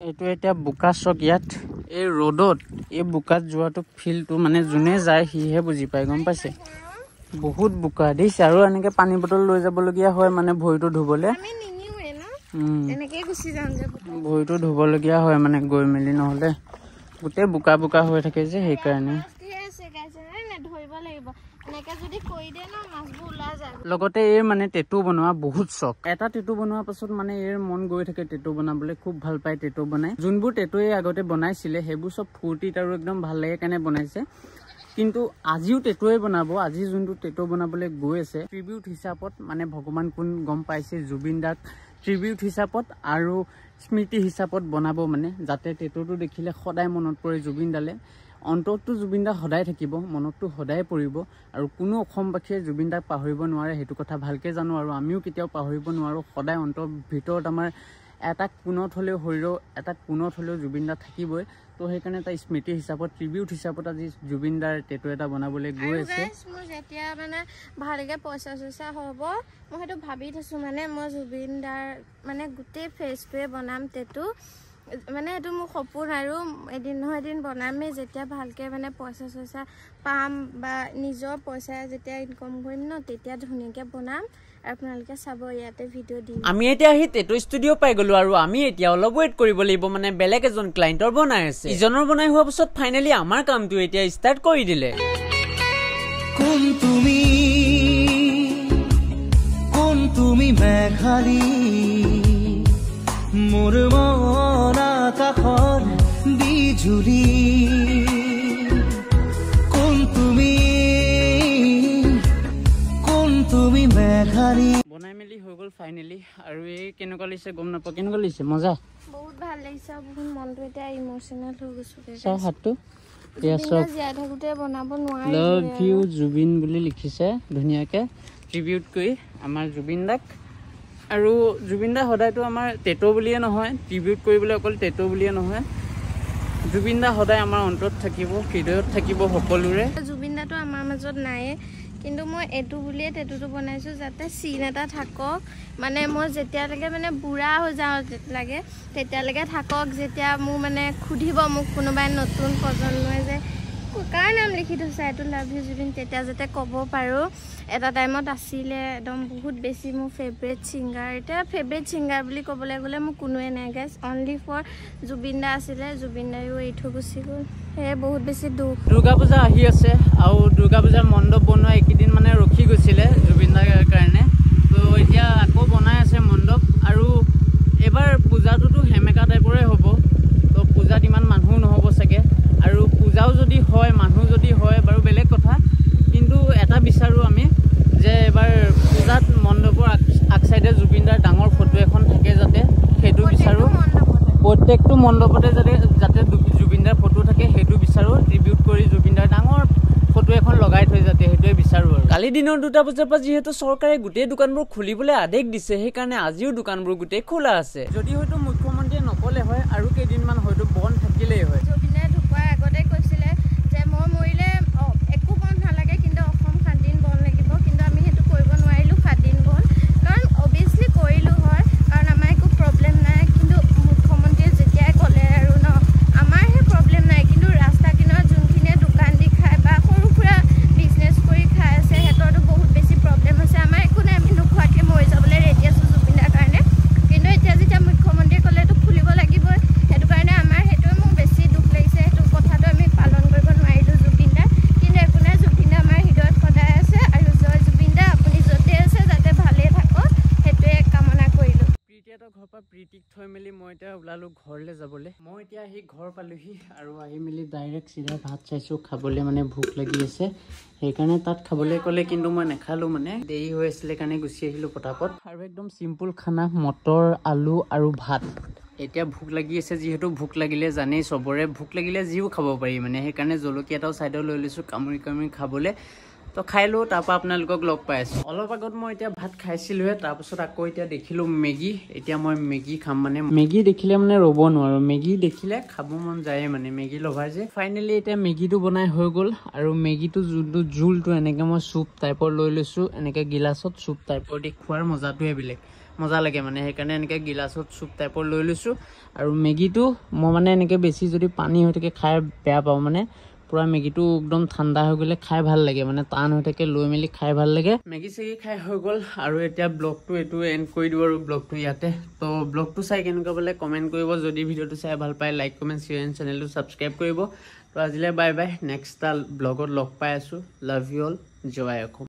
এইটো এতিয়া বোকা চক ইয়াত এই ৰ'দত এই বোকাত যোৱাটো ফিলটো মানে যোনে যায় সিহে বুজি পায় গম পাইছে বহুত বোকা দিছে আৰু এনেকে পানী বটল লৈ যাবলগীয়া হয় মানে ভৰিটো ধুবলে ভৰিটো ধুবলগীয়া হয় মানে গৈ মেলি নহ'লে গোটেই বোকা বোকা হৈ থাকে যে সেইকাৰণে লগতে এই মানে টেটু বনোৱা বহুত চখ এটা টেটু বনোৱাৰ পাছত মানে এই মন গৈ থাকে টেটু বনাবলৈ খুব ভাল পায় টেটু বনাই যোনবোৰ টেটুৱে আগতে বনাইছিলে সেইবোৰ চব ফূৰ্তিত আৰু একদম ভাল লাগে কাৰণে বনাইছে কিন্তু আজিও টেটুৱে বনাব আজি যোনটো টেটু বনাবলৈ গৈ আছে ট্ৰিবিউট হিচাপত মানে ভগৱান কোন গম পাইছে জুবিন দাক ট্ৰিবিউট হিচাপত আৰু স্মৃতি হিচাপত বনাব মানে যাতে টেটুটো দেখিলে সদায় মনত পৰে জুবিন দালে অন্তৰটো জুবিন দা সদায় থাকিব মনতটো সদায় পৰিব আৰু কোনো অসমবাসীয়ে জুবিন দাক পাহৰিব নোৱাৰে সেইটো কথা ভালকে জানো আৰু আমিও কেতিয়াও পাহৰিব নোৱাৰো সদায় অন্তৰ ভিতৰত আমাৰ এটা কোণত হ'লেও শৰীৰৰ এটা কোণত হ'লেও জুবিন দা থাকিবই তো সেইকাৰণে এটা স্মৃতি হিচাপত ট্ৰিবিউট হিচাপত আজি জুবিন দাৰ টেটু এটা বনাবলৈ গৈ আছে মোৰ যেতিয়া মানে ভালকে পইচা চইচা হ'ব মই সেইটো ভাবি থৈছো মানে মই জুবিন দাৰ মানে গোটেই ফেচটোৱে বনাম টেটু মানে এইটো মোৰ সপোন আৰু এদিন নহয় এদিন বনামেই যেতিয়া ভালকে মানে পইচা চইচা পাম বা নিজৰ পইচা যেতিয়া ইনকম কৰিম ন তেতিয়া ধুনীয়াকে বনাম আপোনালোকে চাব ইয়াতে ভিডিঅ' দিম আমি এতিয়া আহি টেটু ষ্টুডিঅ' পাই গলো আৰু আমি এতিয়া অলপ ৱেইট কৰিব লাগিব মানে বেলেগ এজন ক্লায়েণ্টৰ বনাই আছে ইজনৰ বনাই হোৱা পাছত ফাইনেলি আমাৰ কামটো এতিয়া ষ্টাৰ্ট কৰি দিলে কোন তুমি মেঘালী মোৰ মন আকাশৰ বিজুলী কোন তুমি মেঘালী বনাই মেলি হৈ গ'ল ফাইনেলি আৰু এই কেনেকুৱা লাগিছে গম নাপাওঁ কেনেকুৱা লাগিছে মজা বহুত ভাল লাগিছে বহুত মনটো এতিয়া ইমোচনেল হৈ গৈছে চাও হাতটো জীয়াই থাকোঁতে বনাব নোৱাৰি লাভ ইউ জুবিন বুলি লিখিছে ধুনীয়াকে ট্ৰিবিউট কৰি আমাৰ জুবিন দাক আৰু জুবিন দা সদায়তো আমাৰ টেটু বুলিয়ে নহয় ট্ৰিবিউট কৰিবলৈ অকল টেটু বুলিয়ে নহয় জুবিন দা সদায় আমাৰ অন্তৰত থাকিব হৃদয়ত থাকিব সকলোৰে জুবিন দাটো আমাৰ মাজত নাইয়ে কিন্তু মই এইটো বুলিয়ে টেটুটো বনাইছোঁ যাতে চিন এটা থাকক মানে মই যেতিয়ালৈকে মানে বুঢ়া হৈ যাওঁ লাগে তেতিয়ালৈকে থাকক যেতিয়া মোৰ মানে সুধিব মোক কোনোবাই নতুন প্ৰজন্মই যে কাৰ নাম লিখি থৈছে এইটো লাভ ইউ জুবিন তেতিয়া যাতে ক'ব পাৰোঁ এটা টাইমত আছিলে একদম বহুত বেছি মোৰ ফেভৰেট ছিংগাৰ এতিয়া ফেভৰেট ছিংগাৰ বুলি ক'বলৈ গ'লে মোৰ কোনোৱে নাই গাইছ অনলি ফৰ জুবিন দা আছিলে জুবিন দায়ো এৰি থৈ গুচি গ'ল সেয়ে বহুত বেছি দুখ দুৰ্গা পূজা আহি আছে আৰু দুৰ্গা পূজাৰ মণ্ডপ বনোৱা এইকেইদিন মানে ৰখি গৈছিলে জুবিন দাৰ কাৰণে তো এতিয়া আকৌ বনাই আছে মণ্ডপ আৰু এবাৰ পূজাটোতো সেমেকা টাইপৰে হ'ব তো পূজাত ইমান মানুহ নহ'ব চাগে আৰু পূজাও যদি হয় মানুহ যদি হয় বাৰু বেলেগ কথা কিন্তু এটা বিচাৰোঁ আমি যে এবাৰ পূজাত মণ্ডপৰ আগ চাইডে জুবিন দাৰ ডাঙৰ ফটো এখন থাকে যাতে সেইটো বিচাৰোঁ প্ৰত্যেকটো মণ্ডপতে যাতে জুবিন দাৰ ফটো থাকে সেইটো বিচাৰোঁ ট্ৰিবিউট কৰি জুবিন দাৰ ডাঙৰ ফটো এখন লগাই থৈ যাতে সেইটোৱে বিচাৰোঁ আৰু কালি দিনৰ 2টা বজাৰ পৰা যিহেতু চৰকাৰে গোটেই দোকানবোৰ খুলিবলৈ আদেশ দিছে সেইকাৰণে আজিও দোকানবোৰ গোটেই খোলা আছে যদি হয়তো মুখ্যমন্ত্ৰীয়ে নকলে হয় আৰু কেইদিনমান হয়তো বন্ধ থাকিলেই হয় জুবিনে ঢুকোৱাৰ আগতে কৈছিলে যে মই মৰিলে একো বন্ধ নালাগে কিন্তু অসম 7 দিন বন্ধ লাগিব কিন্তু আমি সেইটো কৰিব নোৱাৰিলোঁ 7 দিন বন্ধ কাৰণ অভিয়াছলি কৰিলোঁ হয় কাৰণ আমাৰ একো প্ৰব্লেম নাই কিন্তু মুখ্যমন্ত্ৰীয়ে যেতিয়াই ক'লে আৰু ন আমাৰ সেই প্ৰব্লেম নাই কিন্তু ৰাস্তা কিনাৰত যোনখিনিয়ে দোকান দি খায় বা সৰু সুৰা বিজনেছ কৰি খাই আছে সিহঁতৰতো বহুত বেছি প্ৰব্লেম আছে আমাৰ একো নাই আমি নোখোৱাকৈ মৰি যাবলৈ ৰেডি আছোঁ জুবিন দাৰ কাৰণে কিন্তু এতিয়া যেতিয়া মুখ্যমন্ত্ৰীয়ে ক'লে এইটো খুলিব লাগিবই সেইটো কাৰণে আমাৰ সেইটোৱে মোক বেছি দুখ লাগিছে সেইটো কথাটো আমি পালন কৰিব নোৱাৰিলোঁ জুবিন দাৰ কিন্তু একো নাই জুবিন দা আমাৰ হৃদয়ত সদায় আছে আৰু জয় জুবিন দা আপুনি য'তে আছে যাতে ভালেই থাকক সেইটোৱে কামনা কৰিলোঁ প্ৰীতিহঁতৰ ঘৰৰ পৰা প্ৰীতিক থৈ মেলি মই এতিয়া ওলালোঁ ঘৰলৈ যাবলৈ মই এতিয়া আহি ঘৰ পালোহি আৰু আহি মেলি ডাইৰেক্ট চিধা ভাত চাইছোঁ খাবলৈ মানে ভোক লাগি আছে সেইকাৰণে তাত খাবলৈ ক'লে কিন্তু মই নাখালোঁ মানে দেৰি হৈ আছিলে কাৰণে গুচি আহিলোঁ পটাপট আৰু একদম চিম্পুল খানা মটৰ আলু আৰু ভাত এতিয়া ভোক লাগি আছে যিহেতু ভোক লাগিলে জানেই চবৰে ভোক লাগিলে যিও খাব পাৰি মানে সেইকাৰণে জলকীয়া এটাও ছাইডত লৈ লৈছোঁ কামুৰি কামুৰি খাবলৈ তো খাই লওঁ তাৰপৰা আপোনালোকক লগ পাই আছোঁ অলপ আগত মই এতিয়া ভাত খাইছিলোঁহে তাৰপিছত আকৌ এতিয়া দেখিলোঁ মেগী এতিয়া মই মেগী খাম মানে মেগী দেখিলে মানে ৰ'ব নোৱাৰোঁ মেগী দেখিলে খাব মন যায়ে মানে মেগী লভাৰ যে ফাইনেলি এতিয়া মেগীটো বনাই হৈ গ'ল আৰু মেগীটো যোনটো জোলটো এনেকৈ মই চুপ টাইপৰ লৈ লৈছোঁ এনেকৈ গিলাচত চুপ টাইপৰ দি খোৱাৰ মজাটোৱে বেলেগ মজা লাগে মানে সেইকাৰণে এনেকৈ গিলাচত চুপ টাইপৰ লৈ লৈছোঁ আৰু মেগীটো মই মানে এনেকৈ বেছি যদি পানী হৈ থাকে খাই বেয়া পাওঁ মানে পুৰা মেগীটো একদম ঠাণ্ডা হৈ গ'লে খাই ভাল লাগে মানে টান হৈ থাকে লৈ মেলি খাই ভাল লাগে মেগী চেগি খাই হৈ গ'ল আৰু এতিয়া ব্লগটো এইটো এণ্ড কৰি দিওঁ আৰু ব্লগটো ইয়াতে তো ব্লগটো চাই কেনেকুৱা পালে কমেণ্ট কৰিব যদি ভিডিঅ'টো চাই ভাল পায় লাইক কমেণ্ট শ্বেয়াৰ এণ্ড চেনেলটো ছাবস্ক্ৰাইব কৰিব তো আজিলৈ বাই বাই নেক্সট ব্লগত লগ পাই আছোঁ লাভ ইউ অল জয় অসম